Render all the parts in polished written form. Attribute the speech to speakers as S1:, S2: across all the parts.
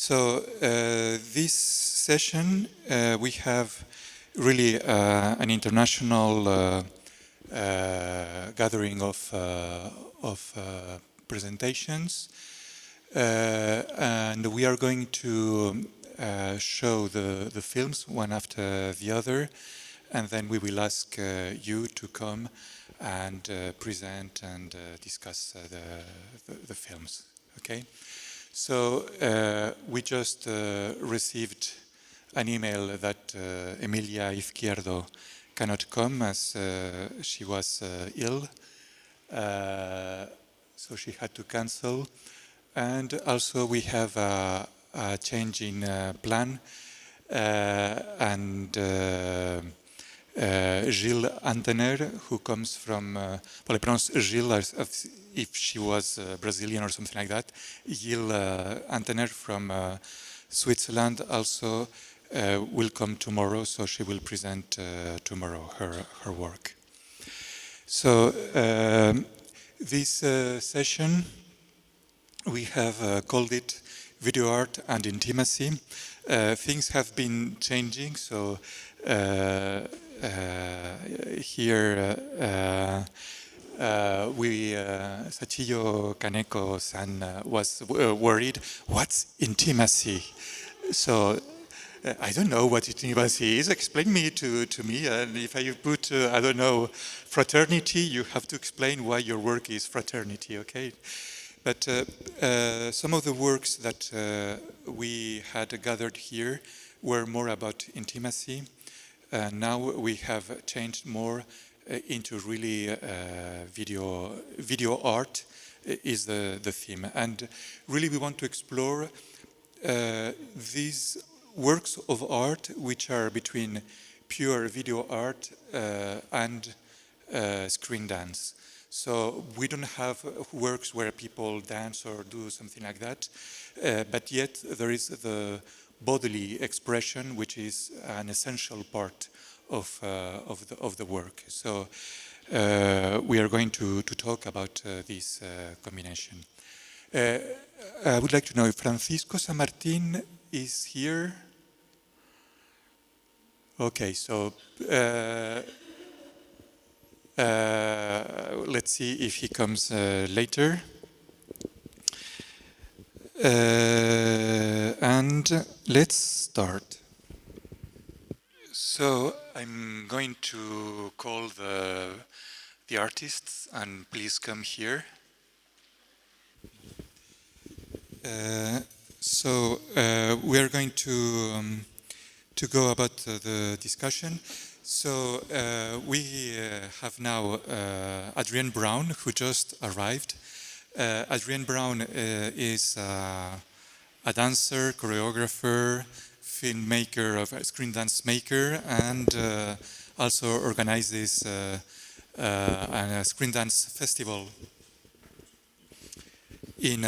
S1: So this session we have really an international gathering of presentations, and we are going to show the films one after the other, and then we will ask you to come and present and discuss the films. Okay? So we just received an email that Emilia Izquierdo cannot come as she was ill, so she had to cancel. And also we have a change in plan, and Gilles Antener, who comes from, well, I pronounce Gilles as if she was Brazilian or something like that. Gilles Antener from Switzerland also will come tomorrow, so she will present tomorrow her work. So this session, we have called it Video Art and Intimacy. Things have been changing, so here Sachiyo Kaneko-san was worried, what's intimacy? So I don't know what intimacy is, explain me to me, and if I put, I don't know, fraternity, you have to explain why your work is fraternity, okay? But some of the works that we had gathered here were more about intimacy. Now we have changed more into really video art is the theme. And really we want to explore these works of art which are between pure video art and screen dance. So we don't have works where people dance or do something like that, but yet there is the bodily expression, which is an essential part of the work. So we are going to talk about this combination. I would like to know if Francisco Sanmartín is here. Okay, so let's see if he comes later. And let's start. So I'm going to call the artists, and please come here. So we are going to go about the discussion. So we have now Adrienne Brown, who just arrived. Adrienne Brown is a dancer, choreographer, filmmaker, a screen dance maker, and also organizes a screen dance festival in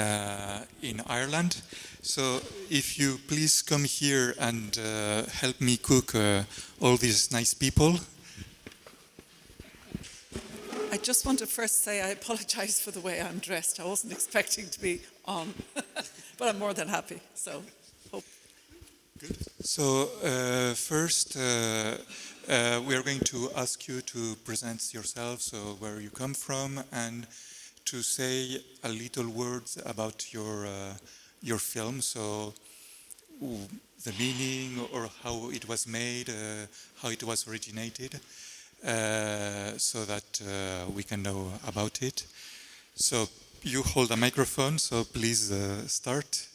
S1: Ireland. So if you please come here and help me cook all these nice people.
S2: I just want to first say I apologize for the way I'm dressed. I wasn't expecting to be on, but I'm more than happy, so hope.
S1: Good. So first we are going to ask you to present yourself, so where you come from, and to say a little words about your film, so the meaning or how it was made, how it was originated, so that we can know about it. So you hold a microphone, so please start.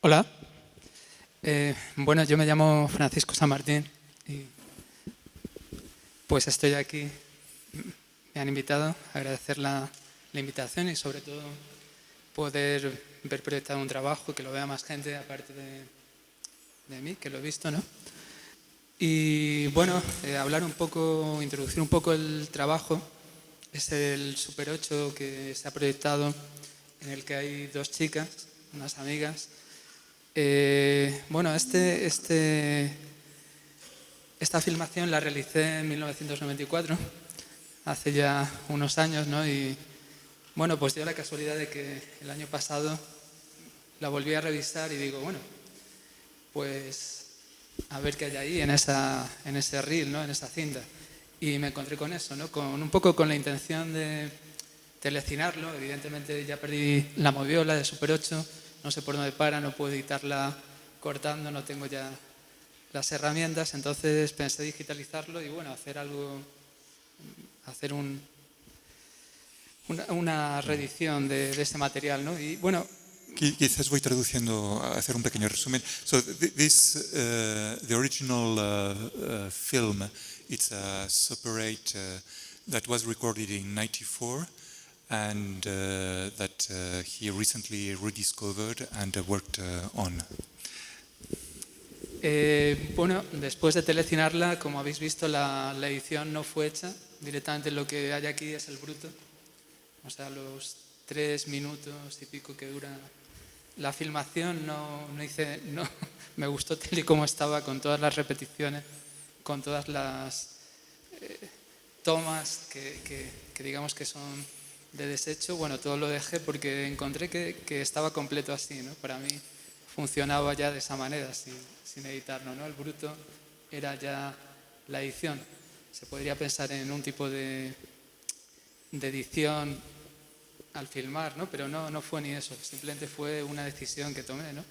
S3: Hola, bueno, yo me llamo Francisco Sanmartín y pues estoy aquí, me han invitado, agradecer la invitación y sobre todo poder ver proyectado un trabajo, que lo vea más gente aparte de mí, que lo he visto, ¿no? Y bueno, hablar un poco, introducir un poco el trabajo. Es el Super 8 que se ha proyectado, en el que hay dos chicas, unas amigas. Bueno, esta filmación la realicé en 1994, hace ya unos años, ¿no? Y bueno, pues dio la casualidad de que el año pasado la volví a revisar y digo, bueno, pues a ver qué hay ahí en ese reel, ¿no? En esa cinta. Y me encontré con eso, ¿no? Un poco con la intención de telecinarlo. Evidentemente ya perdí la moviola de Super 8, no sé por dónde para, no puedo editarla cortando, no tengo ya las herramientas, entonces pensé digitalizarlo y bueno, hacer una reedición de ese material, ¿no? Y bueno,
S1: Quizás voy traduciendo, a hacer un pequeño resumen. So the original film, it's a Super 8 that was recorded in '94 and that he recently rediscovered and worked on.
S3: Bueno, después de telecinarla, como habéis visto, la edición no fue hecha. Directamente lo que hay aquí es el bruto. O sea, los 3 minutos y pico que dura la filmación me gustó tal y como estaba, con todas las repeticiones, con todas las tomas que digamos que son de desecho. Bueno, todo lo dejé porque encontré que estaba completo así, ¿no? Para mí funcionaba ya de esa manera, sin editarlo, ¿no? El bruto era ya la edición. Se podría pensar en un tipo de edición al filmar, ¿no? Pero no fue ni eso, simplemente fue una decisión que tomé, ¿no?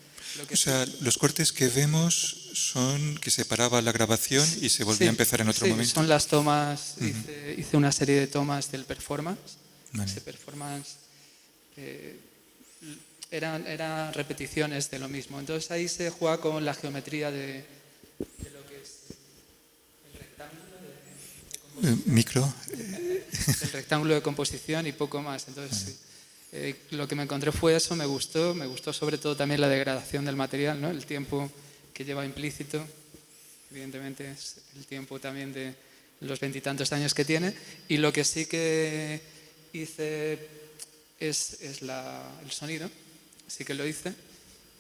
S1: O sea, los cortes que vemos son que se paraba la grabación y se volvía a empezar en otro momento.
S3: Son las tomas, hice una serie de tomas del performance.
S1: Vale.
S3: Ese performance eran repeticiones de lo mismo. Entonces ahí se juega con la geometría de lo que es el rectángulo de composición.
S1: Micro.
S3: El rectángulo de composición y poco más. Entonces lo que me encontré fue eso, me gustó sobre todo también la degradación del material, ¿no? El tiempo que lleva implícito, evidentemente es el tiempo también de los 20 y tantos años que tiene, y lo que sí que hice es el sonido, sí que lo hice,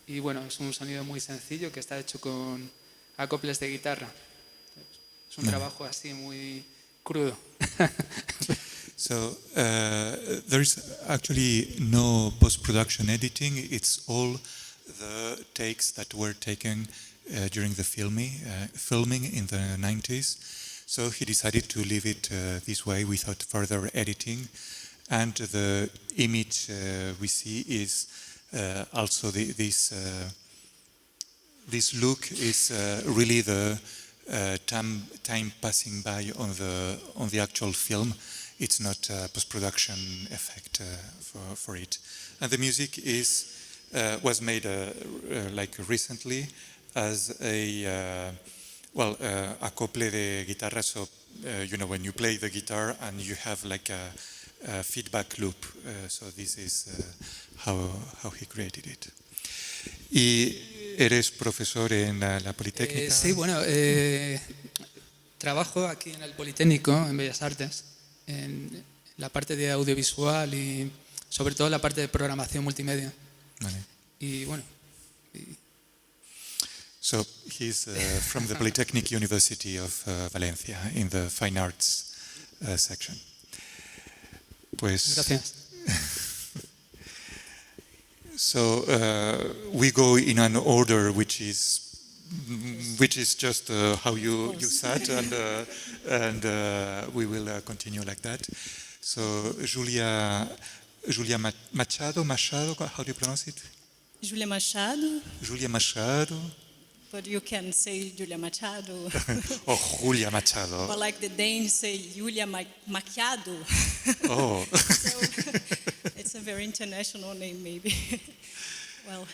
S3: y bueno, es un sonido muy sencillo que está hecho con acoples de guitarra. Es un trabajo así muy crudo.
S1: So there is actually no post-production editing. It's all the takes that were taken during the filming in the 90s. So he decided to leave it this way without further editing. And the image we see is also this look is really the time passing by on the actual film. It's not a post-production effect for it. And the music was made like recently as a acople de guitarra. So when you play the guitar and you have like a feedback loop. So this is how he created it. ¿Y eres profesor en la Politécnica?
S3: Sí, bueno, trabajo aquí en el Politécnico, en Bellas Artes, en la parte de audiovisual y sobre todo la parte de programación multimedia.
S1: Vale.
S3: Y bueno.
S1: So he's from the Polytechnic University of Valencia in the Fine Arts section. Pues.
S3: Gracias.
S1: So we go in an order which is just how you sat, and we will continue like that. So Júlia Machado, how do you pronounce it?
S4: Júlia Machado.
S1: Júlia Machado.
S4: But you can say Júlia Machado.
S1: Oh, Júlia Machado.
S4: But like the Danes say, Júlia Macchiado.
S1: Oh.
S4: So it's a very international name, maybe. Well,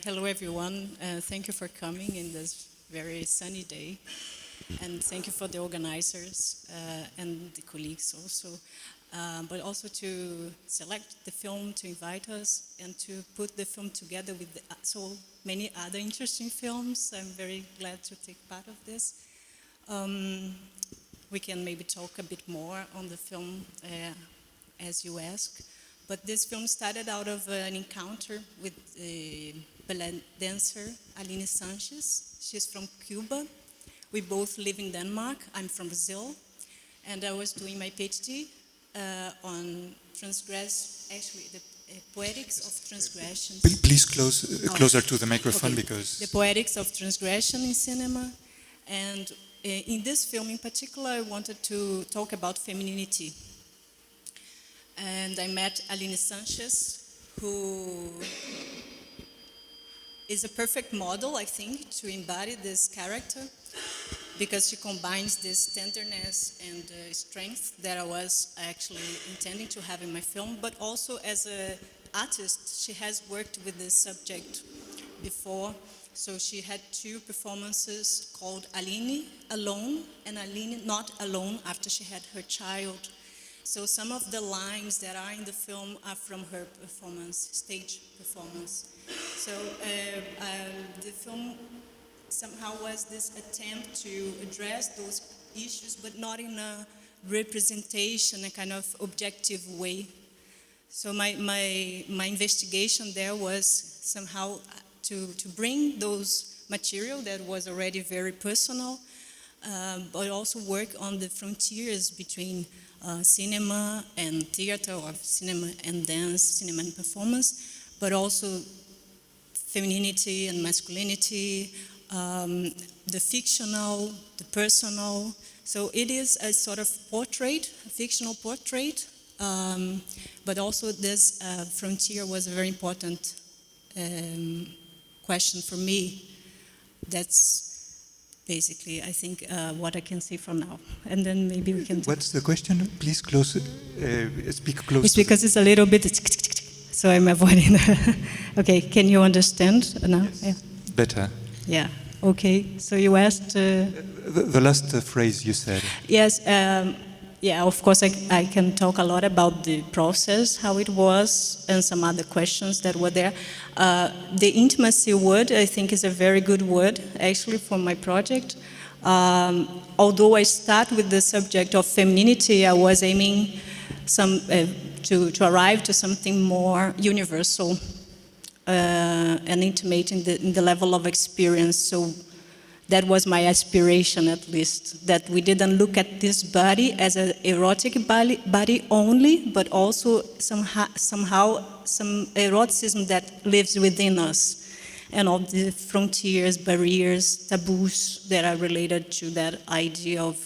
S4: hello everyone. Thank you for coming in this very sunny day. And thank you for the organizers and the colleagues also. But also to select the film, to invite us, and to put the film together with so many other interesting films. I'm very glad to take part of this. We can maybe talk a bit more on the film as you ask. But this film started out of an encounter with a ballet dancer, Aline Sanchez. She's from Cuba. We both live in Denmark. I'm from Brazil. And I was doing my PhD on actually the Poetics of Transgression.
S1: Please closer to the microphone,
S4: Okay.
S1: because...
S4: The Poetics of Transgression in cinema. And in this film in particular, I wanted to talk about femininity. And I met Aline Sanchez, who is a perfect model, I think, to embody this character, because she combines this tenderness and strength that I was actually intending to have in my film, but also as an artist, she has worked with this subject before. So she had 2 performances called Aline Alone and Aline Not Alone after she had her child. So some of the lines that are in the film are from her performance, stage performance. So the film somehow was this attempt to address those issues, but not in a representation, a kind of objective way. So my investigation there was somehow to bring those material that was already very personal, but also work on the frontiers between cinema and theater, or cinema and dance, cinema and performance, but also femininity and masculinity, the fictional, the personal. So it is a sort of portrait, a fictional portrait, but also this frontier was a very important question for me. That's basically, I think, what I can say for now. And then maybe we can...
S1: What's the question? Please speak close.
S4: It's because it's a little bit... So I'm avoiding... Okay, can you understand now?
S1: Yes.
S4: Yeah.
S1: Better.
S4: Yeah, okay. So you asked...
S1: The last phrase you said.
S4: Yes, yeah, of course I can talk a lot about the process, how it was, and some other questions that were there. The intimacy word, I think, is a very good word, actually, for my project. Although I start with the subject of femininity, I was aiming to arrive to something more universal and intimate in the level of experience. So that was my aspiration, at least, that we didn't look at this body as an erotic body only, but also somehow some eroticism that lives within us, and all the frontiers, barriers, taboos that are related to that idea of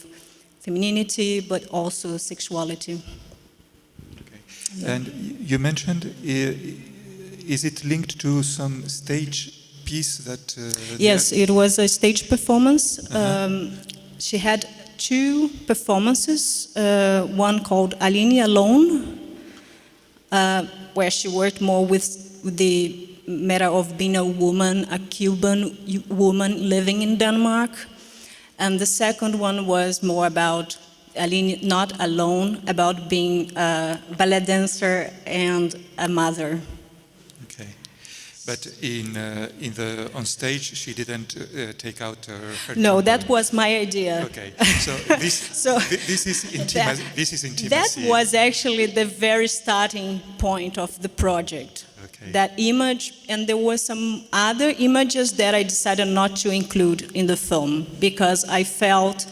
S4: femininity, but also sexuality.
S1: Okay. Yeah. And you mentioned, is it linked to some stage piece that...
S4: Yes, it was a stage performance. She had 2 performances, one called Aline Alone, where she worked more with the matter of being a woman, a Cuban woman living in Denmark. And the second one was more about Aline Not Alone, about being a ballet dancer and a mother.
S1: Okay. But on stage, she didn't take out her...
S4: No, that was my idea.
S1: Okay, so this is intimacy.
S4: That was actually the very starting point of the project.
S1: Okay.
S4: That image, and there were some other images that I decided not to include in the film because I felt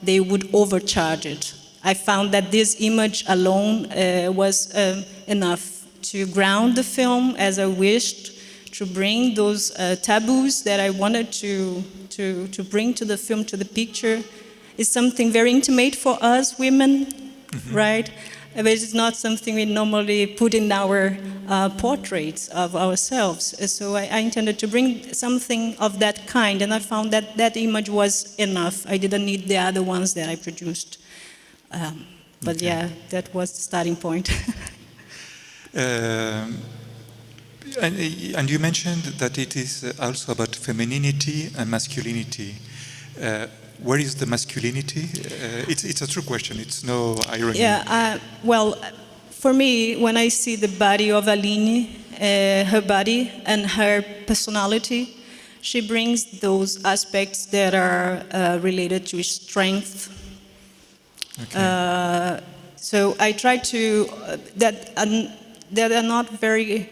S4: they would overcharge it. I found that this image alone was enough to ground the film as I wished, to bring those taboos that I wanted to bring to the film, to the picture. It's something very intimate for us women, right? But it's not something we normally put in our portraits of ourselves. So I intended to bring something of that kind, and I found that that image was enough. I didn't need the other ones that I produced. But okay. Yeah, that was the starting point.
S1: And you mentioned that it is also about femininity and masculinity. Where is the masculinity? It's a true question. It's no irony.
S4: Yeah. Well, for me, when I see the body of Aline, her body and her personality, she brings those aspects that are related to strength. Okay. So I try to that are not very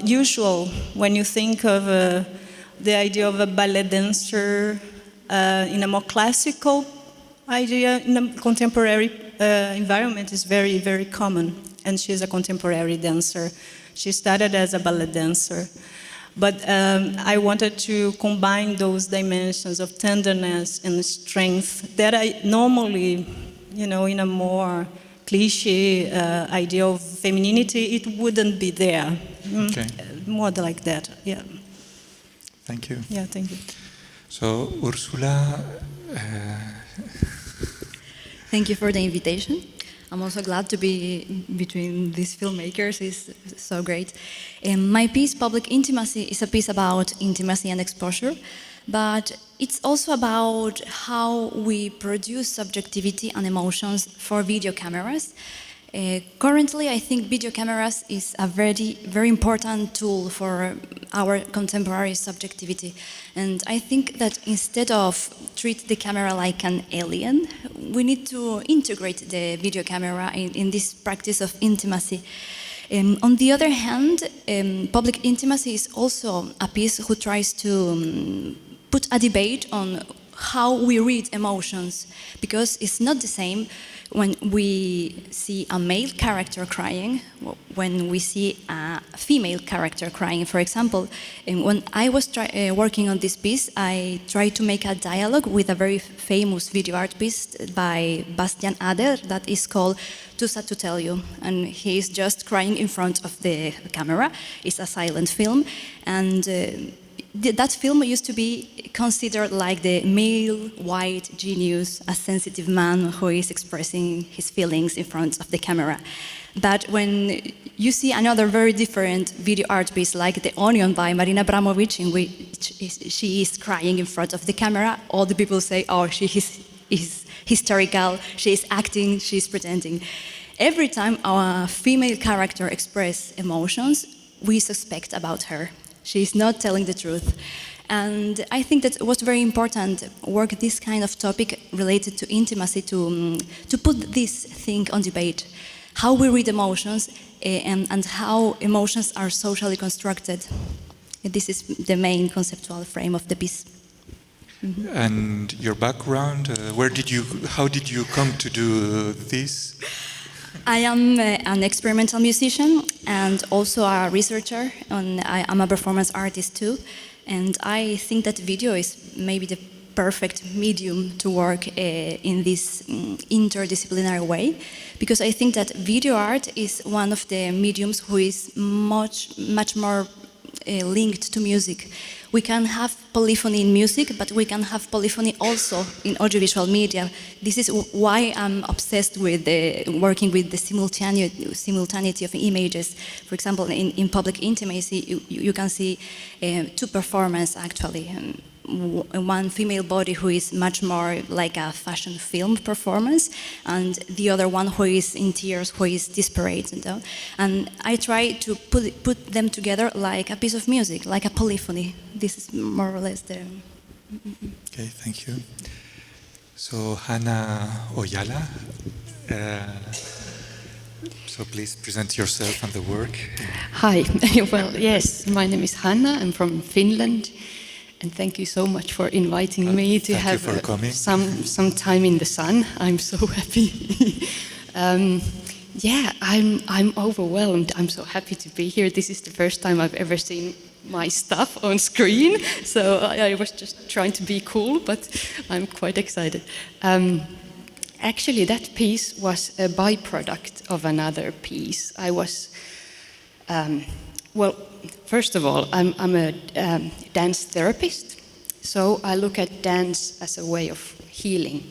S4: usual when you think of the idea of a ballet dancer in a more classical idea. In a contemporary environment is very, very common, and she's a contemporary dancer. She started as a ballet dancer. But I wanted to combine those dimensions of tenderness and strength that I normally, in a more cliche idea of femininity, it wouldn't be there.
S1: Okay.
S4: More like that, yeah.
S1: Thank you.
S4: Yeah, thank you.
S1: So, Úrsula,
S5: thank you for the invitation. I'm also glad to be between these filmmakers. It's so great. My piece, Public Intimacy, is a piece about intimacy and exposure, but it's also about how we produce subjectivity and emotions for video cameras. Currently, I think video cameras is a very, very important tool for our contemporary subjectivity. And I think that instead of treat the camera like an alien, we need to integrate the video camera in this practice of intimacy. On the other hand, Public Intimacy is also a piece who tries to put a debate on how we read emotions, because it's not the same when we see a male character crying, when we see a female character crying, for example. And when I was working on this piece, I tried to make a dialogue with a very famous video art piece by Bastian Ader that is called Too Sad to Tell You. And he is just crying in front of the camera. It's a silent film. And that film used to be considered like the male, white genius, a sensitive man who is expressing his feelings in front of the camera. But when you see another very different video art piece like The Onion by Marina Abramovic, in which she is crying in front of the camera, all the people say, oh, she is hysterical, she is acting, she is pretending. Every time our female character expresses emotions, we suspect about her. She's not telling the truth. And I think that it was very important work this kind of topic related to intimacy to put this thing on debate. How we read emotions and how emotions are socially constructed. This is the main conceptual frame of the piece. Mm-hmm.
S1: And your background, how did you come to do this?
S5: I am an experimental musician and also a researcher. I'm a performance artist too. And I think that video is maybe the perfect medium to work in this interdisciplinary way, because I think that video art is one of the mediums who is much more linked to music. We can have polyphony in music, but we can have polyphony also in audiovisual media. This is why I'm obsessed with working with the simultaneity of images. For example, in Public Intimacy, you can see two performances actually. One female body who is much more like a fashion film performance, and the other one who is in tears, who is desperate. And I try to put them together like a piece of music, like a polyphony. This is more or less the...
S1: Okay, thank you. So, Hanna Ojala, so please present yourself and the work.
S6: Hi, well, yes, my name is Hanna, I'm from Finland. And thank you so much for inviting me to have some time in the sun. I'm so happy. I'm overwhelmed. I'm so happy to be here. This is the first time I've ever seen my stuff on screen. So I was just trying to be cool, but I'm quite excited. Actually, that piece was a byproduct of another piece. I was... well, first of all, I'm a dance therapist, so I look at dance as a way of healing.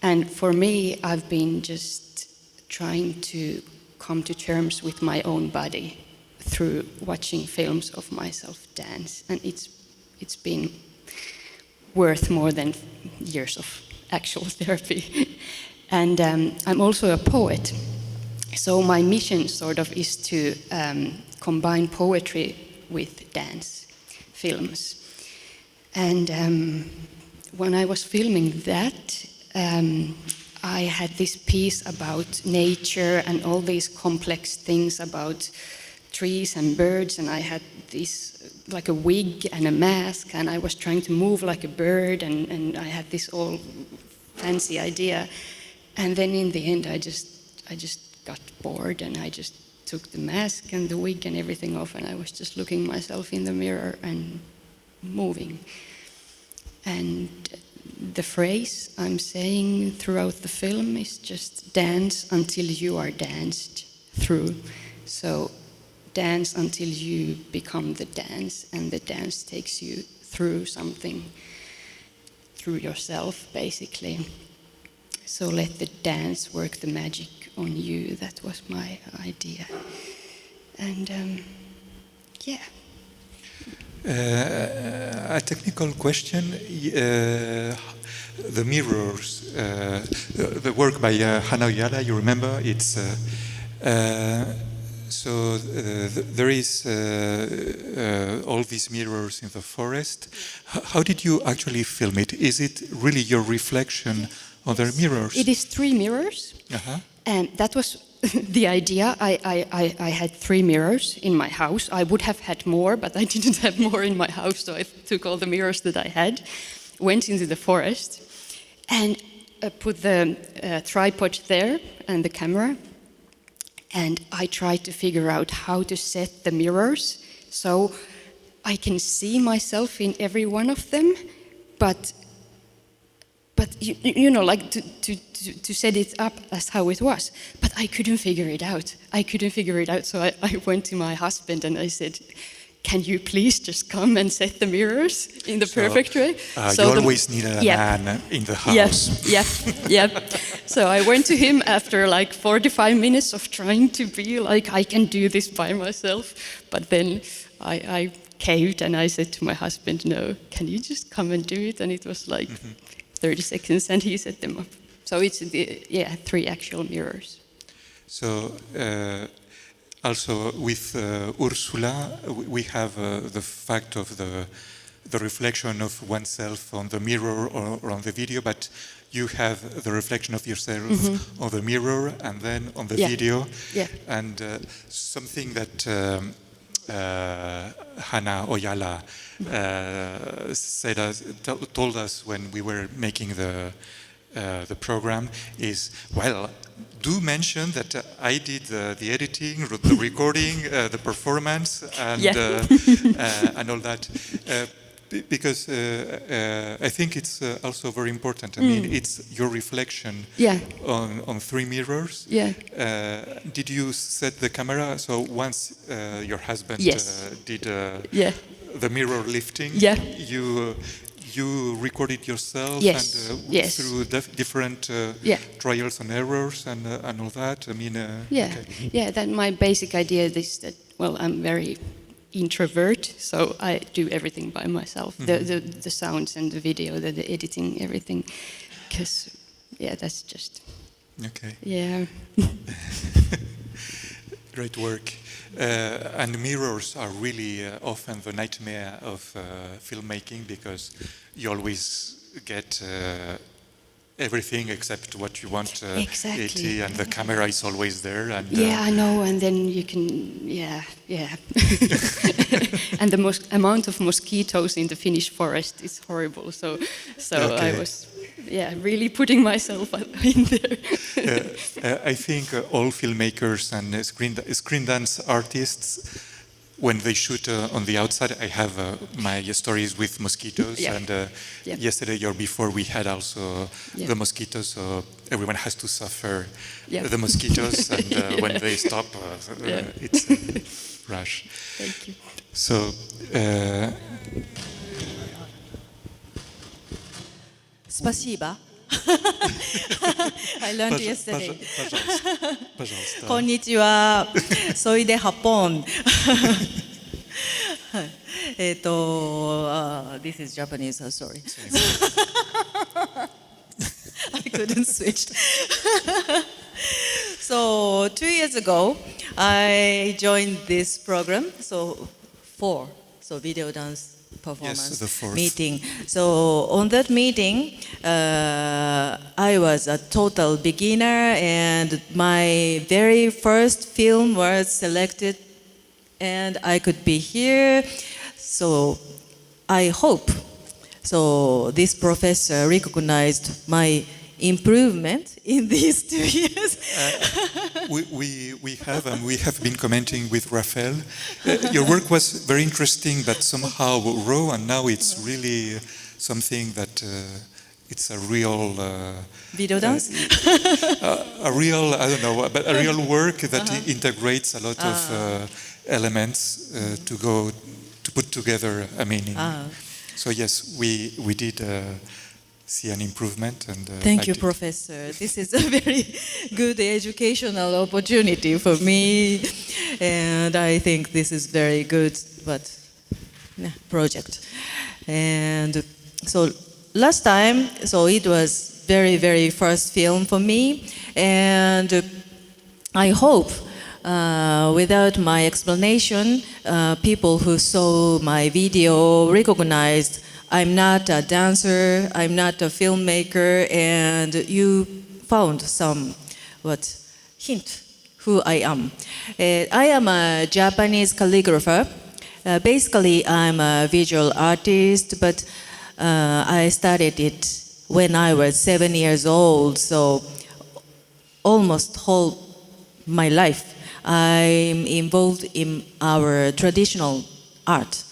S6: And for me, I've been just trying to come to terms with my own body through watching films of myself dance. And it's been worth more than years of actual therapy. And I'm also a poet. So my mission sort of is to combine poetry with dance films. And when I was filming that, I had this piece about nature and all these complex things about trees and birds, and I had this like a wig and a mask, and I was trying to move like a bird, and I had this all fancy idea. And then in the end I just got bored, and I just took the mask and the wig and everything off, and I was just looking myself in the mirror and moving. And the phrase I'm saying throughout the film is just dance until you are danced through. So dance until you become the dance, and the dance takes you through something, through yourself, basically. So let the dance work the magic on you. That was my idea. And yeah.
S1: A technical question. The mirrors, the work by Hanna Ojala, you remember? It's there is all these mirrors in the forest. How did you actually film it? Is it really your reflection on the mirrors?
S6: It is 3 mirrors. And that was the idea. I had 3 mirrors in my house. I would have had more, but I didn't have more in my house, so I took all the mirrors that I had, went into the forest, and put the tripod there and the camera, and I tried to figure out how to set the mirrors so I can see myself in every one of them, but you know, like to set it up as how it was. But I couldn't figure it out. So I went to my husband and I said, can you please just come and set the mirrors in the perfect way?
S1: You always need a man in the house.
S6: Yeah. So I went to him after like 45 minutes of trying to be like, I can do this by myself. But then I caved and I said to my husband, no, can you just come and do it? And it was like 30 seconds and he set them up. So it's 3 actual mirrors.
S1: So also with Úrsula, we have the fact of the reflection of oneself on the mirror or on the video, but you have the reflection of yourself on the mirror and then on the video.
S6: Yeah.
S1: And something that Hanna Ojala told us when we were making the program is, well, do mention that I did the editing, the recording, the performance, and and all that, because I think it's also very important. I mean, it's your reflection on 3 mirrors.
S6: Yeah.
S1: Did you set the camera? So once your husband did the mirror lifting, you recorded yourself and through different trials and errors and all that. I mean,
S6: that my basic idea is that, well, I'm very introvert, so I do everything by myself. The sounds and the video, the editing, everything. Because, that's just...
S1: Okay.
S6: Yeah.
S1: Great work. And mirrors are really often the nightmare of filmmaking, because you always get everything except what you want
S6: exactly.
S1: and the camera is always there. And,
S6: I know, and then you can, and the amount of mosquitoes in the Finnish forest is horrible. So okay. I was, really putting myself in there.
S1: I think all filmmakers and screen dance artists, when they shoot on the outside, I have my stories with mosquitoes, and yesterday or before we had also the mosquitoes, so everyone has to suffer the mosquitoes, and when they stop, it's a rush.
S6: Thank you.
S1: So.
S7: Спасибо. I learned yesterday. こんにちは。ソイデハポン。This is Japanese, sorry. I couldn't switch. So 2 years ago, I joined this program. So video dance performance meeting. So on that meeting, I was a total beginner, and my very first film was selected, and I could be here. So I hope this professor recognized my improvement in these 2 years?
S1: We have been commenting with Raphael. Your work was very interesting, but somehow raw, and now it's really something that it's a real
S7: video dance.
S1: A real, I don't know, but a real work that integrates a lot of elements to put together a meaning. So yes, we did see an improvement. And
S7: thank you, Professor. This is a very good educational opportunity for me, and I think this is very good project. And so last time, so it was very, very first film for me, and I hope without my explanation, people who saw my video recognized I'm not a dancer, I'm not a filmmaker, and you found some hint who I am. I am a Japanese calligrapher. Basically, I'm a visual artist, but I started it when I was 7 years old, so almost whole my life I'm involved in our traditional art.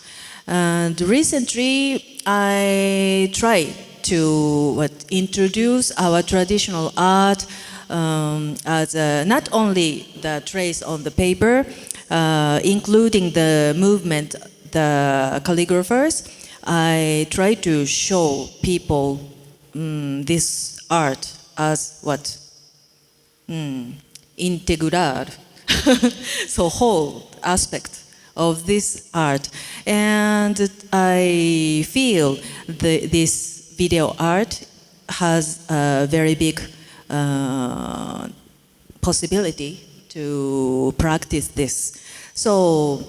S7: And recently I tried to introduce our traditional art as not only the trace on the paper, including the movement, the calligraphers. I try to show people this art as integral, so whole aspect of this art. And I feel this video art has a very big possibility to practice this. So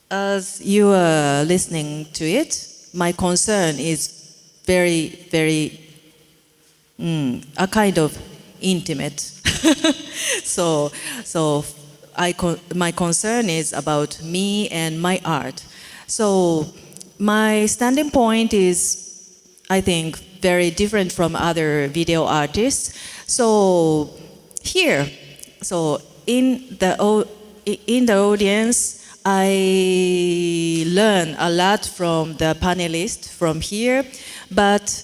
S7: as you are listening to it, my concern is very, very a kind of intimate. So my concern is about me and my art. So my standing point is, I think, very different from other video artists. So here, so in the audience, I learn a lot from the panelists from here, but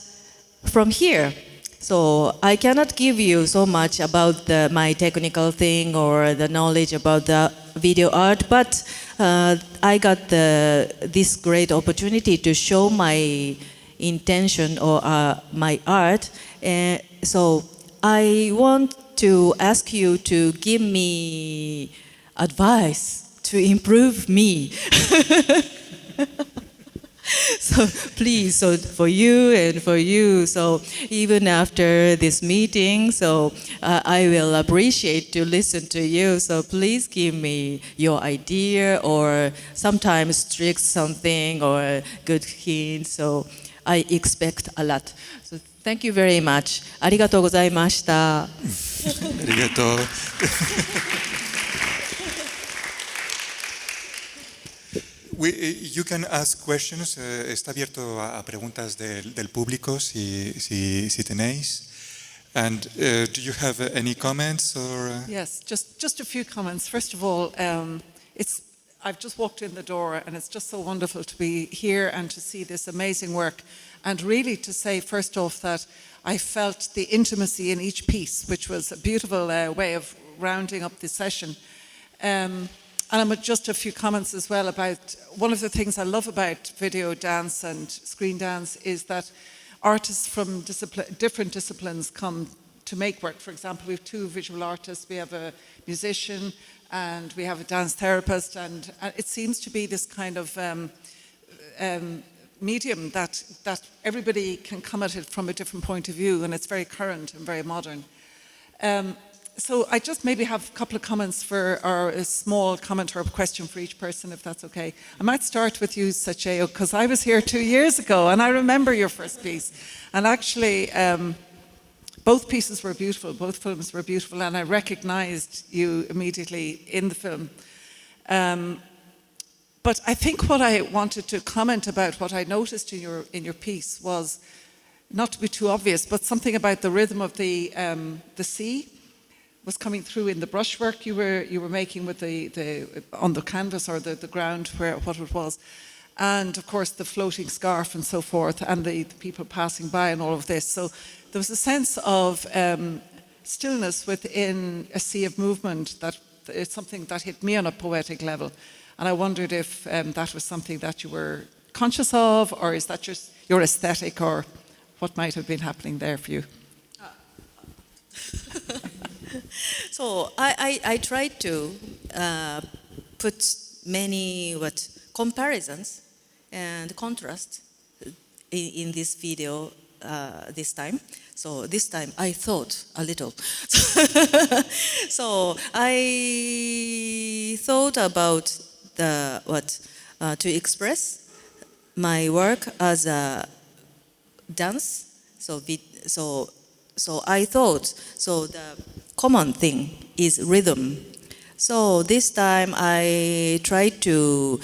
S7: from here, so I cannot give you so much about my technical thing or the knowledge about the video art, but I got this great opportunity to show my intention or my art. So I want to ask you to give me advice to improve me. So please, so for you and for you, so even after this meeting, so I will appreciate to listen to you. So please give me your idea or sometimes trick something or good hint. So I expect a lot. So thank you very much. ありがとうございました。
S1: ありがとう。You can ask questions. Está abierto a preguntas del público si tenéis. And do you have any comments or?
S2: Yes, just a few comments. First of all, I've just walked in the door, and it's just so wonderful to be here and to see this amazing work, and really to say first off that I felt the intimacy in each piece, which was a beautiful way of rounding up the session. And just a few comments as well about one of the things I love about video dance and screen dance is that artists from different disciplines come to make work. For example, we have two visual artists, we have a musician, and we have a dance therapist, and it seems to be this kind of medium that everybody can come at it from a different point of view, and it's very current and very modern. So I just maybe have a couple of comments or a small comment or a question for each person, if that's okay. I might start with you, Sachiyo, because I was here 2 years ago, and I remember your first piece. And actually, both pieces were beautiful, both films were beautiful, and I recognized you immediately in the film. But I think what I wanted to comment about, what I noticed in your piece was not to be too obvious, but something about the rhythm of the sea was coming through in the brushwork you were making with the on the canvas or the ground what it was, and of course the floating scarf and so forth, and the people passing by and all of this. So there was a sense of stillness within a sea of movement that it's something that hit me on a poetic level, and I wondered if that was something that you were conscious of, or is that just your aesthetic, or what might have been happening there for you?
S7: So I tried to put many comparisons and contrast in this video this time. So this time I thought a little. So I thought about to express my work as a dance. So I thought, the common thing is rhythm. So this time I tried to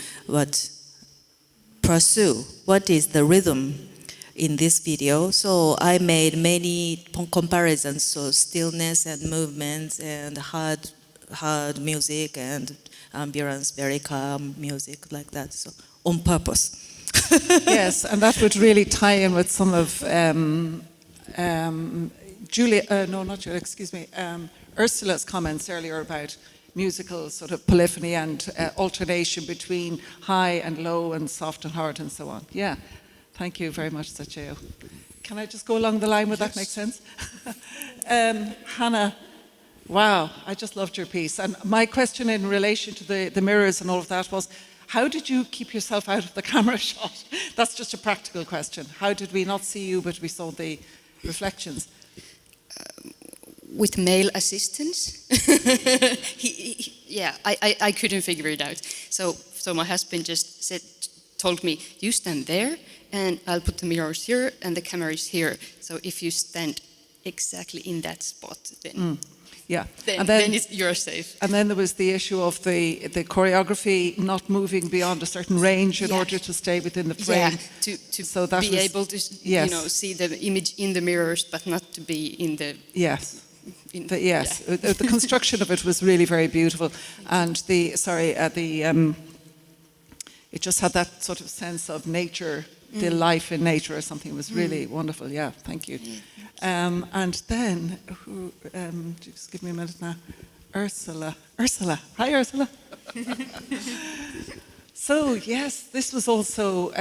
S7: pursue what is the rhythm in this video. So I made many comparisons, so stillness and movements and hard music and ambience, very calm music like that. So on purpose.
S2: Yes, and that would really tie in with some of Ursula's comments earlier about musical sort of polyphony and alternation between high and low and soft and hard and so on. Yeah, thank you very much, Sachiyo. Can I just go along the line? Would that make sense? Hanna, wow, I just loved your piece. And my question in relation to the mirrors and all of that was, how did you keep yourself out of the camera shot? That's just a practical question. How did we not see you, but we saw the reflections?
S6: With male assistance. I couldn't figure it out. So my husband just told me, you stand there, and I'll put the mirrors here, and the camera is here. So if you stand exactly in that spot, then...
S2: Yeah,
S6: then you're safe.
S2: And then there was the issue of the choreography not moving beyond a certain range in order to stay within the frame.
S6: Yeah, to be able to see the image in the mirrors, but not to be in the...
S2: Yes. The construction of it was really very beautiful, and it just had that sort of sense of nature, the life in nature or something. It was really wonderful. Yeah, thank you. And then, just give me a minute now. Ursula. Hi, Ursula. So, yes, this was also,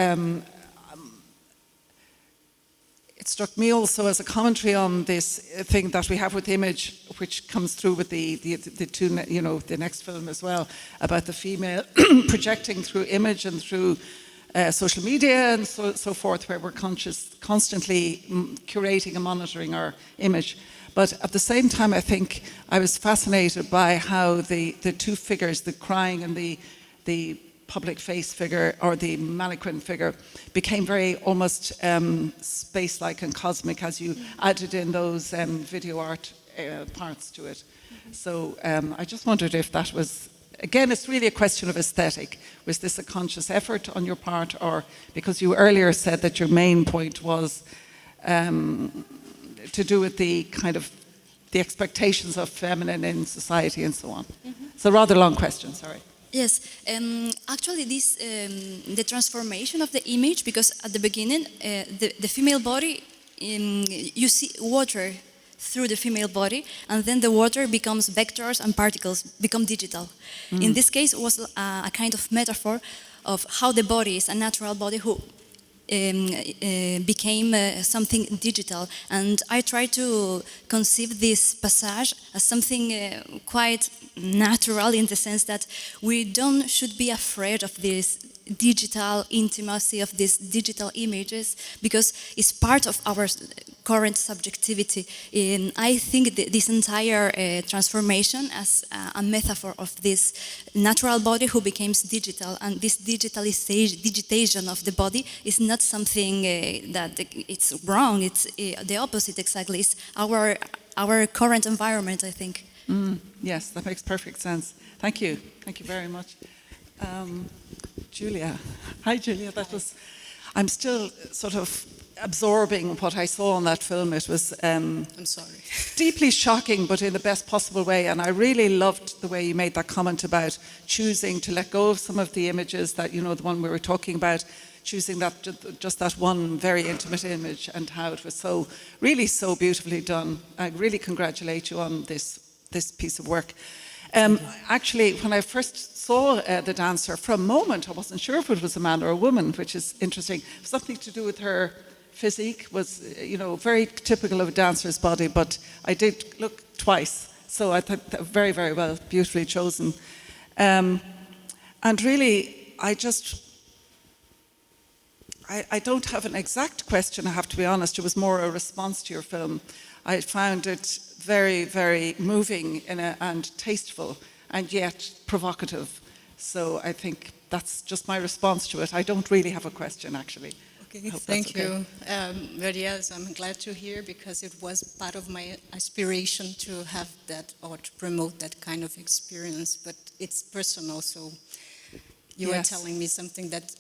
S2: it struck me also as a commentary on this thing that we have with image, which comes through with the two, the next film as well, about the female projecting through image and through social media and so forth, where we're constantly curating and monitoring our image. But at the same time, I think I was fascinated by how the two figures, the crying and the public face figure or the mannequin figure, became very almost space-like and cosmic as you added in those video art parts to it. So I just wondered if that was... Again, it's really a question of aesthetic. Was this a conscious effort on your part, or because you earlier said that your main point was to do with the kind of the expectations of feminine in society and so on? It's a rather long question, sorry.
S5: Yes, actually this, the transformation of the image, because at the beginning, the female body, you see water through the female body, and then the water becomes vectors and particles, become digital. In this case, it was a kind of metaphor of how the body is a natural body who became something digital. And I try to conceive this passage as something quite natural, in the sense that we should be afraid of this digital intimacy, of these digital images, because it's part of our current subjectivity. I think this entire transformation as a metaphor of this natural body who becomes digital, and this digitization of the body is not something that it's wrong, it's the opposite exactly. It's our current environment, I think.
S2: Yes, that makes perfect sense. Thank you very much. Julia. Hi, Julia. I'm still sort of absorbing what I saw on that film. It was
S4: I'm sorry.
S2: deeply shocking, but in the best possible way. And I really loved the way you made that comment about choosing to let go of some of the images that, you know, the one we were talking about, choosing that just that one very intimate image, and how it was so beautifully done. I really congratulate you on this piece of work. Actually, when I first saw the dancer, for a moment I wasn't sure if it was a man or a woman, which is interesting. Something to do with her physique, was, you know, very typical of a dancer's body, but I did look twice, so I thought that very, very well, beautifully chosen. And really, I don't have an exact question, I have to be honest. It was more a response to your film. I found it very, very moving and tasteful, and yet provocative. So I think that's just my response to it. I don't really have a question, actually.
S4: Okay, thank you. But yes, I'm glad to hear, because it was part of my aspiration to have that, or to promote that kind of experience. But it's personal, so you are telling me something that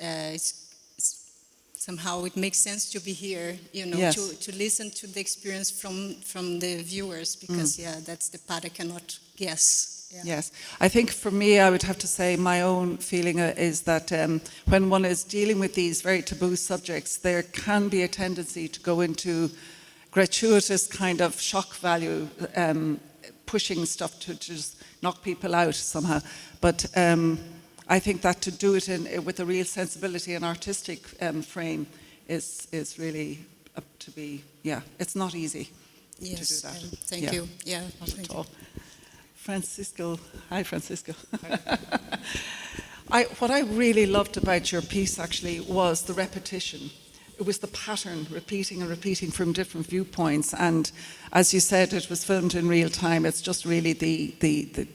S4: somehow it makes sense to be here, you know, to listen to the experience from the viewers, because that's the part I cannot guess. Yeah.
S2: Yes, I think for me, I would have to say my own feeling is that when one is dealing with these very taboo subjects, there can be a tendency to go into gratuitous kind of shock value, pushing stuff to just knock people out somehow. But I think that to do it with a real sensibility and artistic frame is really up to be, it's not easy to do that.
S4: Thank you. Yeah,
S2: not
S4: thank
S2: at all.
S4: you.
S2: Francisco. Hi, Francisco. What I really loved about your piece, actually, was the repetition. It was the pattern, repeating and repeating from different viewpoints. And as you said, it was filmed in real time. It's just really the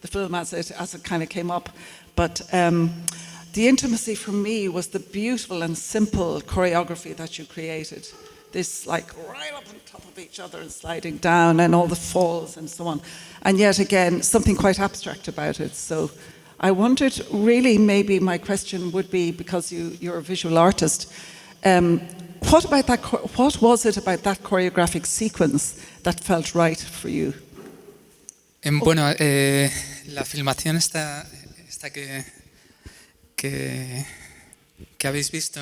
S2: film as it kind of came up. But the intimacy for me was the beautiful and simple choreography that you created. This, like, right up on top of each other and sliding down, and all the falls and so on. And yet again, something quite abstract about it. So I wondered, really, maybe my question would be, because you're a visual artist, what was it about that choreographic sequence that felt right for you?
S3: Bueno, la filmación esta que habéis visto,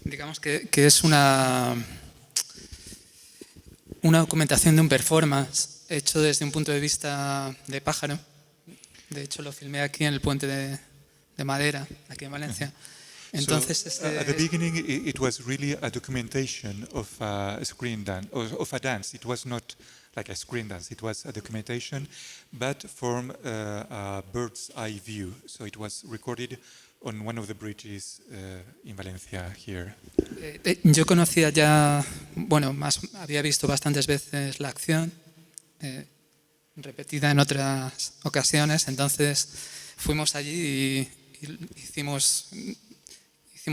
S3: digamos que es una documentación de un performance hecho desde un punto de vista de pájaro. De hecho, lo filmé aquí en el puente de madera, aquí en Valencia. Entonces,
S1: at the beginning, it was really a documentation of a screen dance, of a dance. It was not like a screen dance. It was a documentation, but from a bird's eye view. So it was recorded on one of the bridges in Valencia here.
S3: Yo conocía ya, bueno, había visto bastantes veces la acción, repetida en otras ocasiones. Entonces fuimos allí y hicimos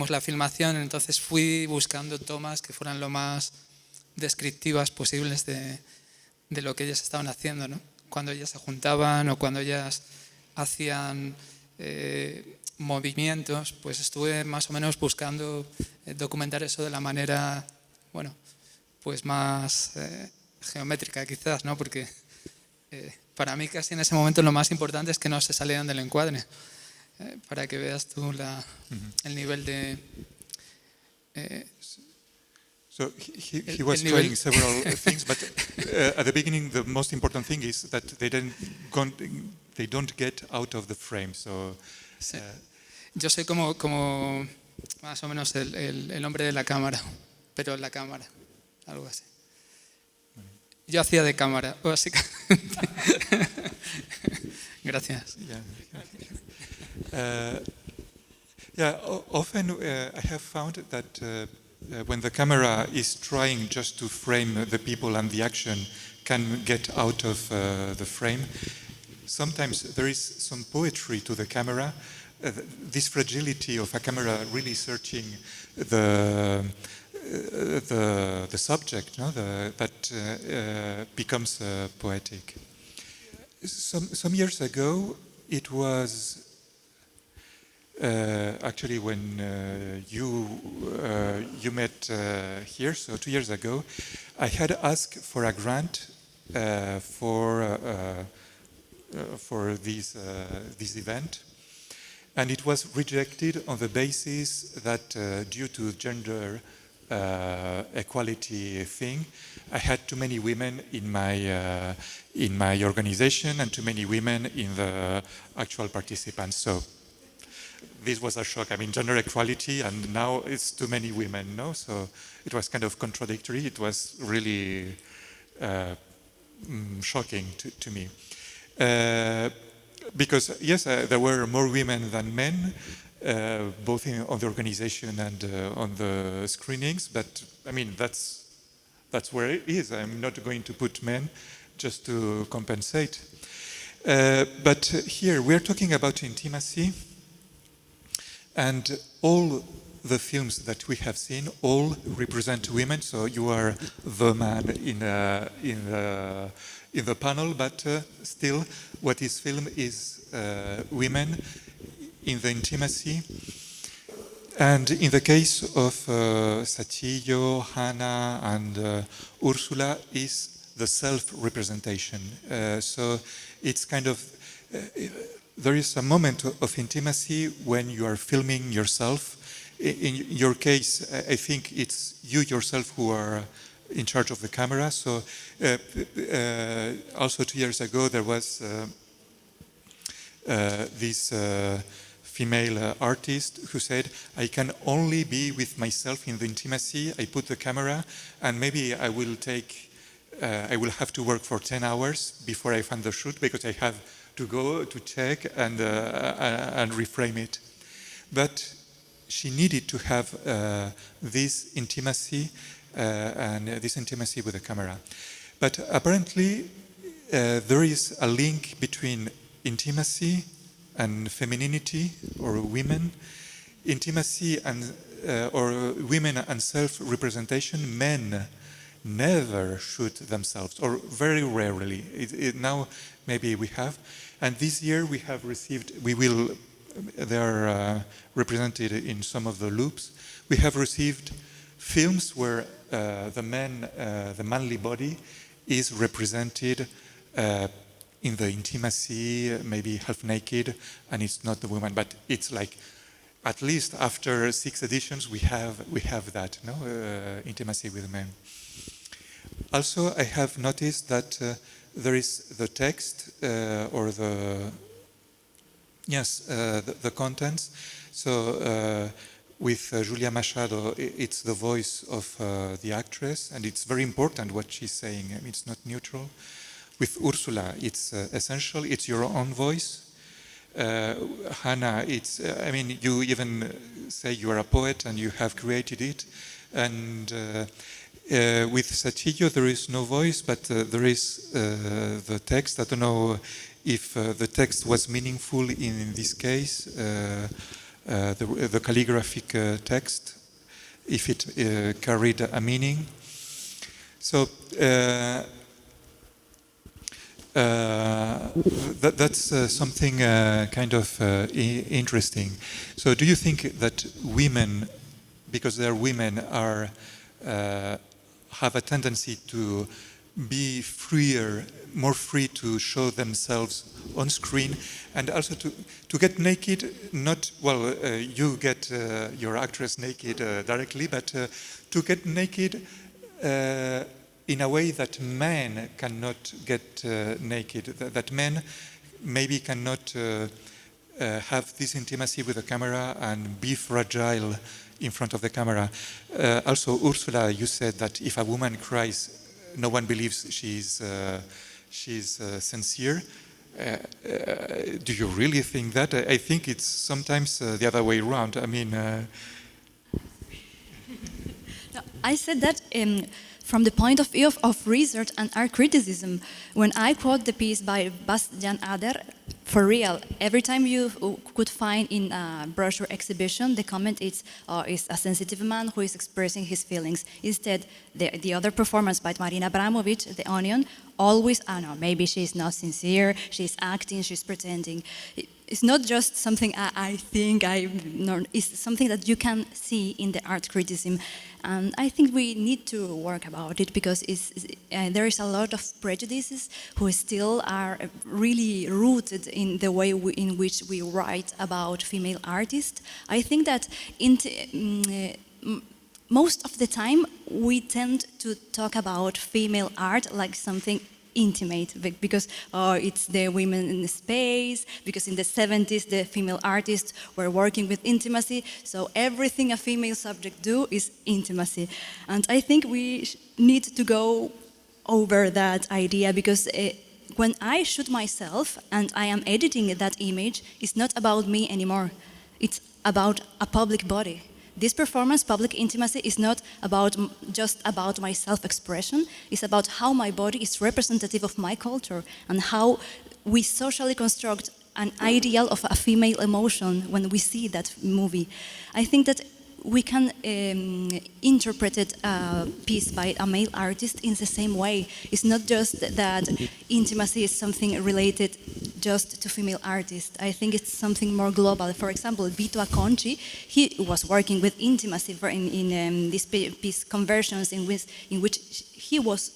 S3: la filmación. Entonces fui buscando tomas que fueran lo más descriptivas posibles de lo que ellas estaban haciendo, ¿no? Cuando ellas se juntaban o cuando ellas hacían movimientos, pues estuve más o menos buscando documentar eso de la manera, bueno, pues más geométrica quizás, ¿no? Porque para mí casi en ese momento lo más importante es que no se salieran del encuadre, para que veas tú el nivel de...
S1: So he was trying several things, but at the beginning the most important thing is that they don't get out of the frame. So
S3: sí. Yo soy como más o menos el hombre de la cámara, pero en la cámara, algo así. Yo hacía de cámara, básicamente. Gracias.
S1: Often I have found that when the camera is trying just to frame the people and the action can get out of the frame, sometimes there is some poetry to the camera, this fragility of a camera really searching the subject, no? That becomes poetic. Some years ago, it was actually when you met here, so 2 years ago, I had asked for a grant for this event, and it was rejected on the basis that due to gender equality thing, I had too many women in my organization and too many women in the actual participants. So this was a shock. I mean, gender equality, and now it's too many women, no? So it was kind of contradictory. It was really shocking to me. Because, yes, there were more women than men, both on the organization and on the screenings, but, I mean, that's where it is. I'm not going to put men just to compensate. But here, we're talking about intimacy, and all the films that we have seen all represent women. So you are the man in the panel, but still, what is filmed is women in the intimacy. And in the case of Sachiyo, Hanna, and Úrsula, is the self-representation. So it's kind of there is a moment of intimacy when you are filming yourself. In your case, I think it's you yourself who are in charge of the camera. So also 2 years ago, there was this female artist who said, I can only be with myself in the intimacy. I put the camera, and maybe I will have to work for 10 hours before I find the shoot, because I have to go to check and reframe it. But she needed to have this intimacy and this intimacy with the camera. But apparently there is a link between intimacy and femininity or women, intimacy and or women and self-representation. Men never shoot themselves, or very rarely. Now maybe we have, and this year we have received. They are represented in some of the loops. We have received films where the manly body is represented in the intimacy, maybe half naked, and it's not the woman, but it's like at least after 6 editions we have that intimacy with men. Also, I have noticed that there is the text or the contents. So with Júlia Machado, it's the voice of the actress, and it's very important what she's saying. I mean, it's not neutral. With Úrsula, it's essential. It's your own voice. Hanna, it's. I mean, you even say you are a poet and you have created it. And with Sachiyo, there is no voice, but there is the text. I don't know if the text was meaningful in this case, the calligraphic text, if it carried a meaning. So that's something kind of interesting. So do you think that women, because they're women, are have a tendency to be freer, more free to show themselves on screen, and also to get naked? Not, well, you get your actress naked directly, but to get naked in a way that men cannot get naked, that men maybe cannot have this intimacy with the camera and be fragile in front of the camera. Also, Úrsula, you said that if a woman cries, no one believes she's sincere. Do you really think that? I think it's sometimes the other way around. I mean...
S5: No, I said that from the point of view of research and art criticism. When I quote the piece by Bastian Ader, for real, every time you could find in a brochure exhibition, the comment is a sensitive man who is expressing his feelings. Instead, the other performance by Marina Abramovic, The Onion, always, maybe she's not sincere, she's acting, she's pretending. it's not just something I think it's something that you can see in the art criticism. And I think we need to work about it because there is a lot of prejudices who still are really rooted in the way in which we write about female artists. I think that most of the time we tend to talk about female art like something intimate, because it's the women in the space, because in the 70s the female artists were working with intimacy, so everything a female subject do is intimacy. And I think we need to go over that idea, because when I shoot myself and I am editing that image, it's not about me anymore, it's about a public body. This performance, Public Intimacy, is not just about my self-expression, it's about how my body is representative of my culture and how we socially construct an ideal of a female emotion when we see that movie. I think that we can interpret a piece by a male artist in the same way. It's not just that intimacy is something related just to female artists. I think it's something more global. For example, Vito Acconci, he was working with intimacy in this piece Conversions, in which he was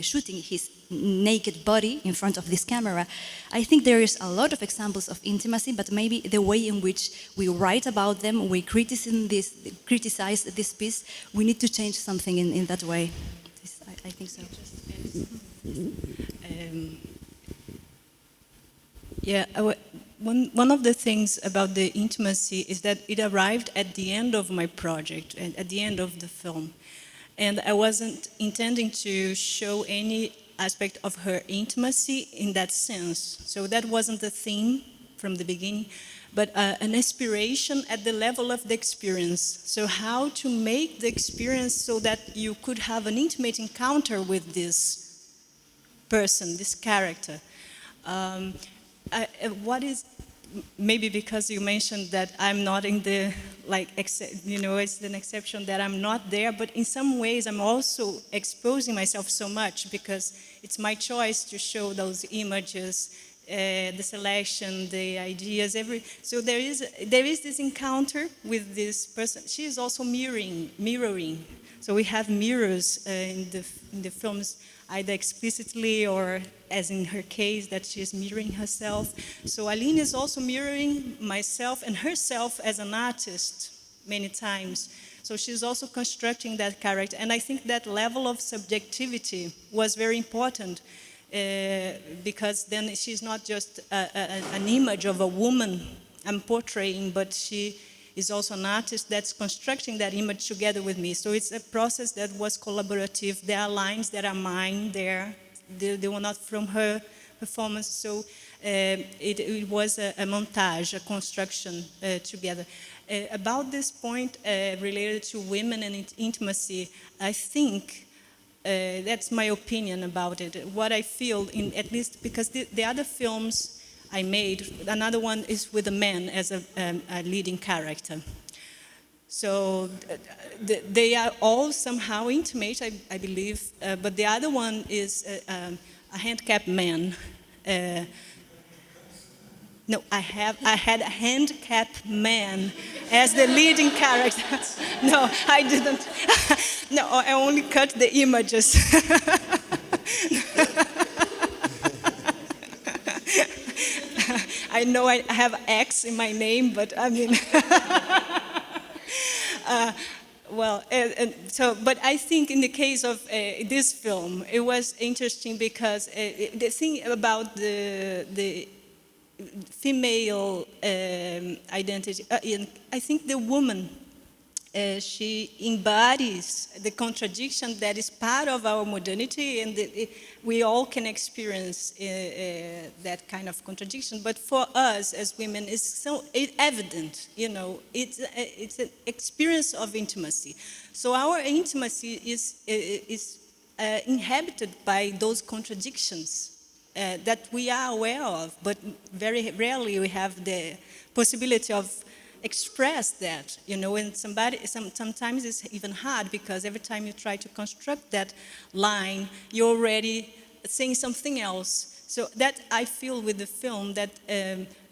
S5: shooting his naked body in front of this camera. I think there is a lot of examples of intimacy, but maybe the way in which we write about them, we criticize this piece, we need to change something in that way. I think so.
S4: One of the things about the intimacy is that it arrived at the end of my project, at the end of the film. And I wasn't intending to show any aspect of her intimacy in that sense. So that wasn't the theme from the beginning, but an aspiration at the level of the experience. So how to make the experience so that you could have an intimate encounter with this person, this character. What is, maybe because you mentioned that I'm not in the, it's an exception that I'm not there, but in some ways I'm also exposing myself so much because it's my choice to show those images, the selection, the ideas, so there is this encounter with this person. She is also mirroring. So we have mirrors in the films, either explicitly or as in her case, that she is mirroring herself. So Aline is also mirroring myself and herself as an artist many times. So she's also constructing that character. And I think that level of subjectivity was very important because then she's not just an image of a woman I'm portraying, but she is also an artist that's constructing that image together with me. So it's a process that was collaborative. There are lines that are mine there. They were not from her performance. So it was a montage, a construction together. About this point related to women and intimacy, I think that's my opinion about it. What I feel, at least because the other films I made, another one is with a man as a leading character. So they are all somehow intimate, I believe, but the other one is a handicapped man. No, I had a handicapped man as the leading character. No, I didn't. No, I only cut the images. I know I have X in my name, but I mean, but I think in the case of this film, it was interesting because the thing about the female identity, I think the woman, she embodies the contradiction that is part of our modernity, and we all can experience that kind of contradiction. But for us as women, it's so evident, it's an experience of intimacy. So our intimacy is inhabited by those contradictions that we are aware of, but very rarely we have the possibility of express that, and sometimes it's even hard because every time you try to construct that line, you're already saying something else. So that I feel with the film that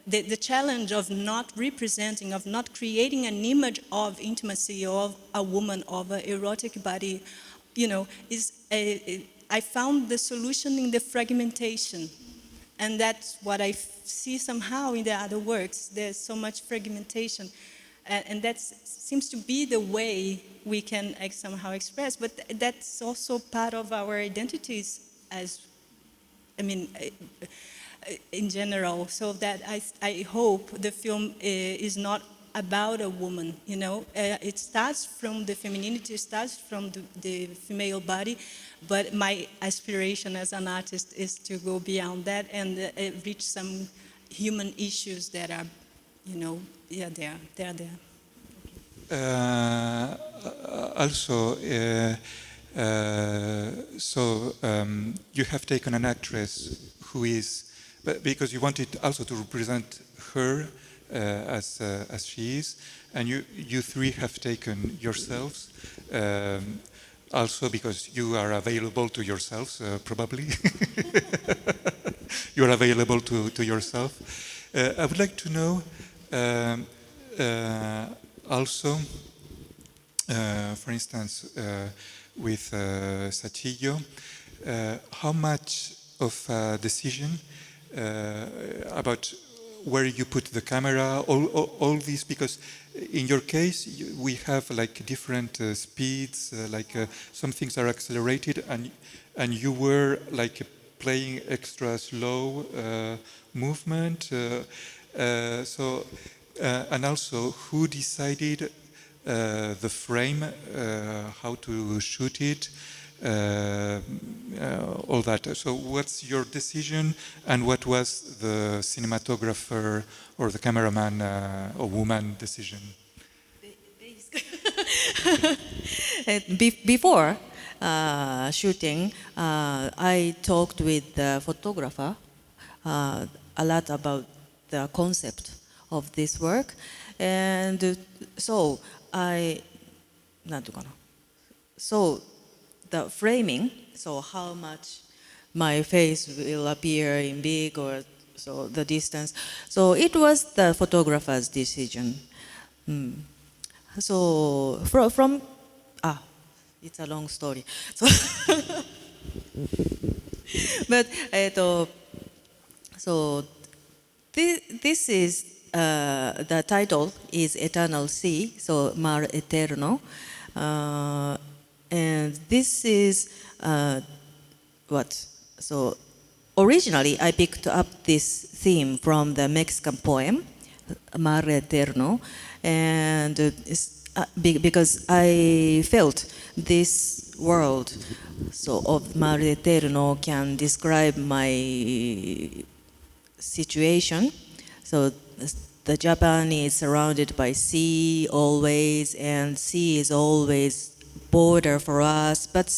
S4: the challenge of not representing, of not creating an image of intimacy of a woman, of an erotic body, you know, I found the solution in the fragmentation. And that's what I see somehow in the other works. There's so much fragmentation. And that seems to be the way we can somehow express. But that's also part of our identities as, I mean, in general. So that I hope the film is not about a woman, you know. It starts from the femininity, it starts from the female body, but my aspiration as an artist is to go beyond that and reach some human issues that are, you know, yeah, they are there.
S1: Also, you have taken an actress who is, because you wanted also to represent her as she is, and you three have taken yourselves, also because you are available to yourselves, probably. You are available to yourself. I would like to know also, for instance, with Sachiyo, how much of a decision about where you put the camera, all these, because in your case we have like different speeds, some things are accelerated, and you were like playing extra slow movement. And also, who decided the frame, how to shoot it, all that. So what's your decision, and what was the cinematographer or the cameraman or woman decision?
S7: Before shooting, I talked with the photographer a lot about the concept of this work, and so the framing, so how much my face will appear in big or so the distance, so it was the photographer's decision. So from it's a long story. So but so this is the title is Eternal Sea, so Mar Eterno, and this is so originally I picked up this theme from the Mexican poem Mar Eterno, and because I felt this world so of Mar Eterno can describe my situation. So the Japan is surrounded by sea always, and sea is always border for us, but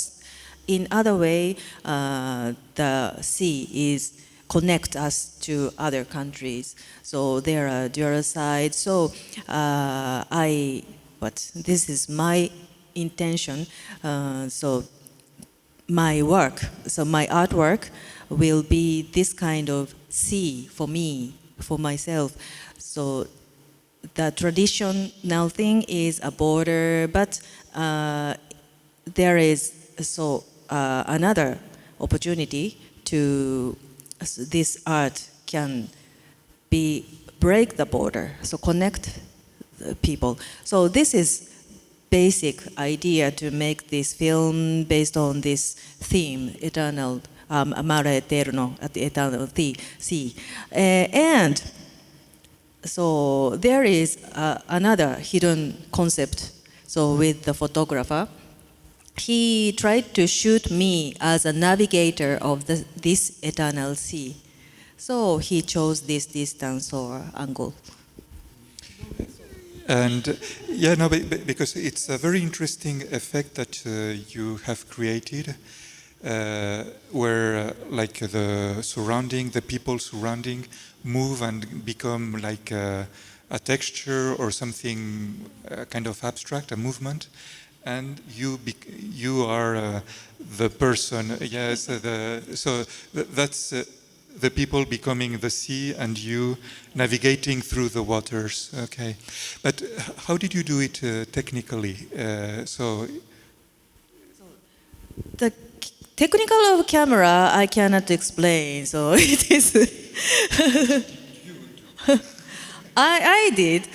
S7: in other way the sea is connect us to other countries, so there are dual sides. So this is my intention, so my work, so my artwork will be this kind of sea for me, for myself. So the traditional thing is a border, but there is so another opportunity to this art can break the border, so connect the people. So this is basic idea to make this film based on this theme, eternal, Mare Eterno, at the eternal sea. And so there is another hidden concept. So with the photographer, he tried to shoot me as a navigator of this eternal sea. So he chose this distance or angle.
S1: And because it's a very interesting effect that you have created, where like the people surrounding move and become like a texture or something kind of abstract, a movement, and you are the person. Yes, so that's the people becoming the sea and you navigating through the waters. Okay, but how did you do it technically?
S7: The technical of camera I cannot explain, so it is. I did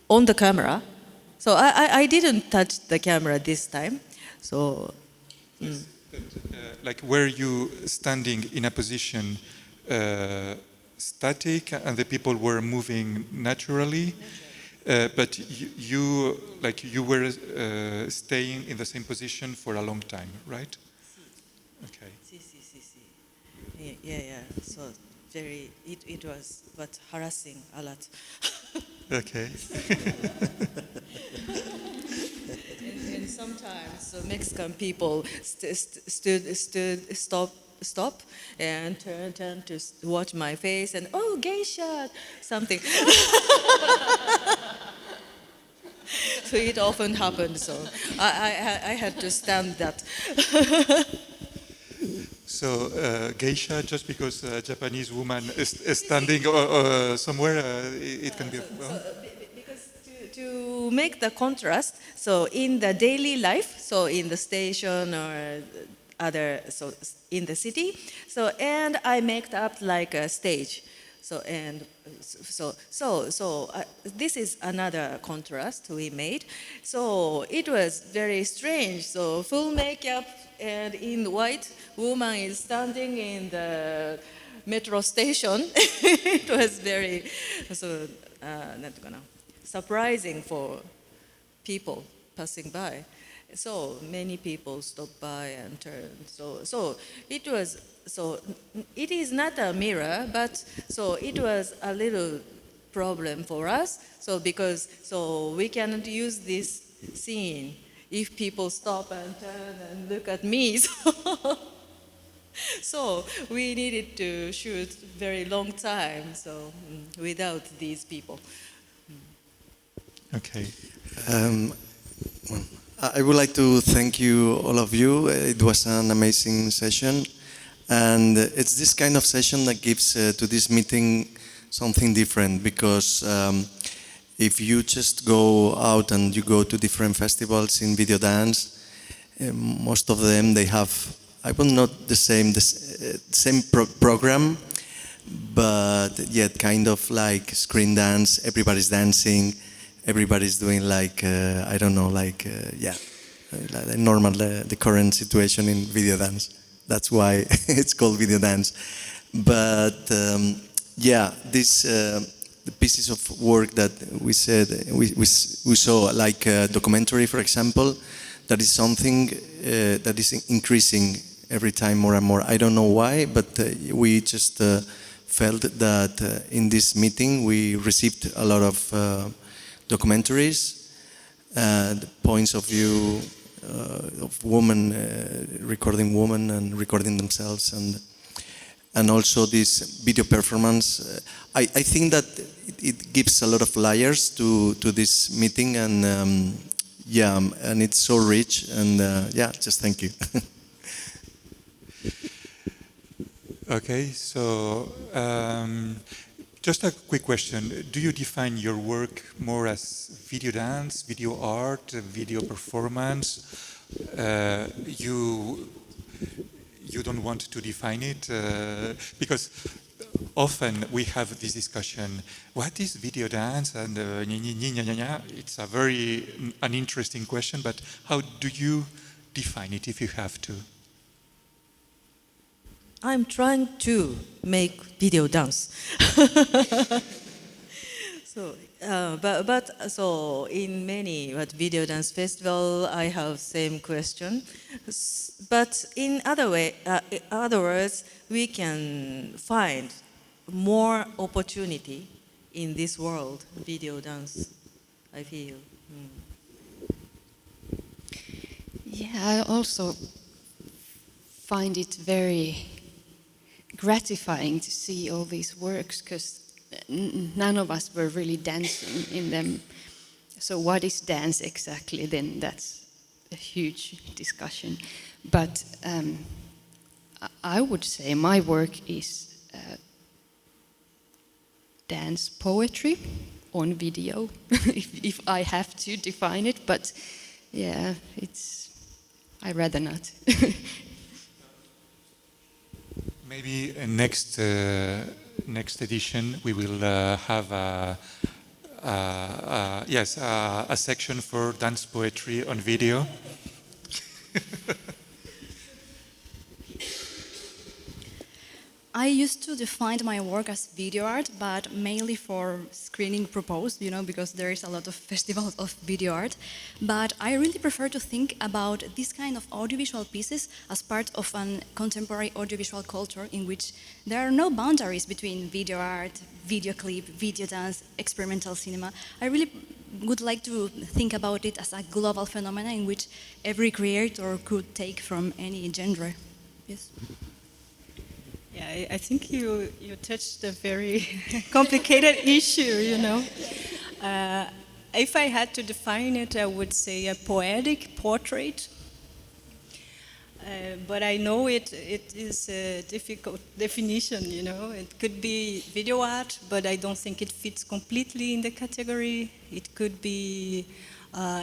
S7: on the camera, so I didn't touch the camera this time. So,
S1: yes, but, like, were you standing in a position static, and the people were moving naturally? But you were staying in the same position for a long time, right? Okay.
S7: Yeah. So it was, but harassing a lot.
S1: Okay.
S7: and sometimes Mexican people stop and turn to watch my face and geisha something. So it often happened. So I had to stand that.
S1: So geisha, just because a Japanese woman is standing somewhere, it can be.
S7: Because to make the contrast, so in the daily life, so in the station or so in the city, so and I make up like a stage. So this is another contrast we made. So it was very strange. So full makeup and in white, woman is standing in the metro station. It was very surprising for people passing by. So many people stopped by and turned. So it was. So it is not a mirror, but so it was a little problem for us. So because we cannot use this scene if people stop and turn and look at me. So we needed to shoot very long time. So without these people.
S1: Okay.
S8: I would like to thank you, all of you. It was an amazing session. And it's this kind of session that gives to this meeting something different, because if you just go out and you go to different festivals in video dance, most of them, they have, I will not the same program, but yet kind of like screen dance, everybody's dancing, everybody's doing like, I don't know, like, like normal, the current situation in video dance. That's why it's called video dance. But this the pieces of work that we said we saw, like a documentary, for example, that is something that is increasing every time more and more. I don't know why, but we just felt that in this meeting we received a lot of documentaries, the points of view of women, recording women and recording themselves, and also this video performance. I think that it gives a lot of layers to this meeting, and and it's so rich, and just thank you.
S1: Okay, so just a quick question. Do you define your work more as video dance, video art, video performance? You don't want to define it? Because often we have this discussion, what is video dance? And it's a very interesting question, but how do you define it if you have to?
S7: I'm trying to make video dance. So in many video dance festival, I have same question. But in other words, we can find more opportunity in this world, video dance, I feel.
S6: Yeah, I also find it very gratifying to see all these works, because none of us were really dancing in them. So what is dance exactly? Then that's a huge discussion. But I would say my work is dance poetry on video, if I have to define it, but yeah, I'd rather not.
S1: Maybe next edition we will have a section for dance poetry on video.
S5: I used to define my work as video art, but mainly for screening purpose, because there is a lot of festivals of video art. But I really prefer to think about this kind of audiovisual pieces as part of an contemporary audiovisual culture in which there are no boundaries between video art, video clip, video dance, experimental cinema. I really would like to think about it as a global phenomenon in which every creator could take from any genre. Yes.
S4: Yeah, I think you touched a very complicated issue, If I had to define it, I would say a poetic portrait. But I know it is a difficult definition, It could be video art, but I don't think it fits completely in the category. It could be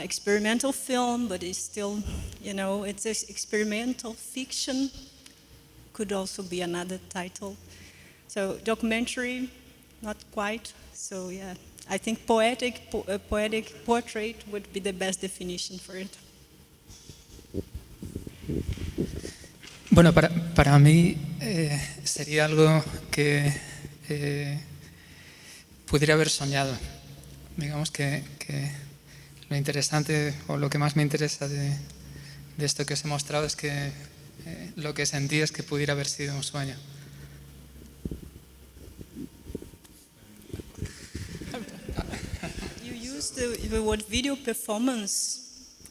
S4: experimental film, but it's still, it's experimental fiction. Could also be another title. So documentary, not quite. So yeah, I think poetic portrait would be the best definition for it.
S3: Bueno, para mí sería algo que pudiera haber soñado. Digamos que lo interesante o lo que más me interesa de esto que os he mostrado es que lo que sentí es que pudiera haber sido un sueño.
S4: You used the word video performance.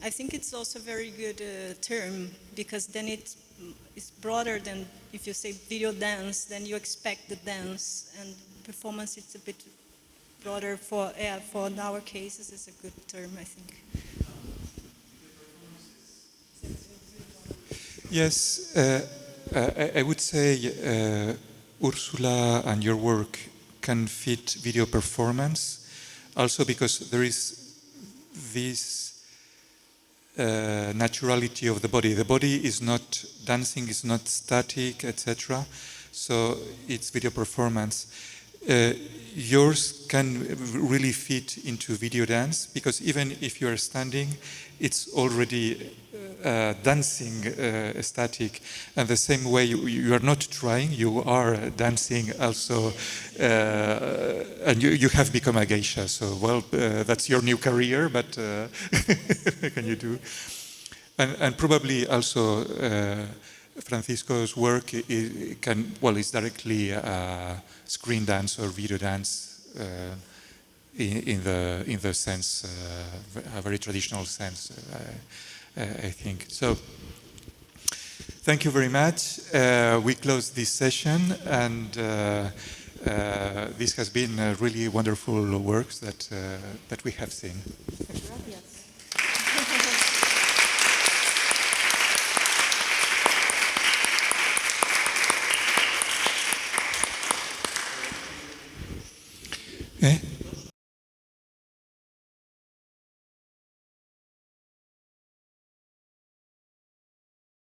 S4: I think it's also a very good term, because then it's broader than if you say video dance, then you expect the dance, and performance it's a bit broader. For our cases, it's a good term, I think.
S1: Yes, I would say, Úrsula, and your work can fit video performance, also because there is this naturality of the body. The body is not dancing, is not static, etc. So it's video performance. Yours can really fit into video dance, because even if you are standing, it's already dancing static, and the same way you are not trying, you are dancing also, and you have become a geisha, so well, that's your new career, but can you do? And probably also Francisco's work is directly screen dance or video dance in the sense, a very traditional sense. I think. So, thank you very much. We close this session, and this has been really wonderful works that we have seen. Okay.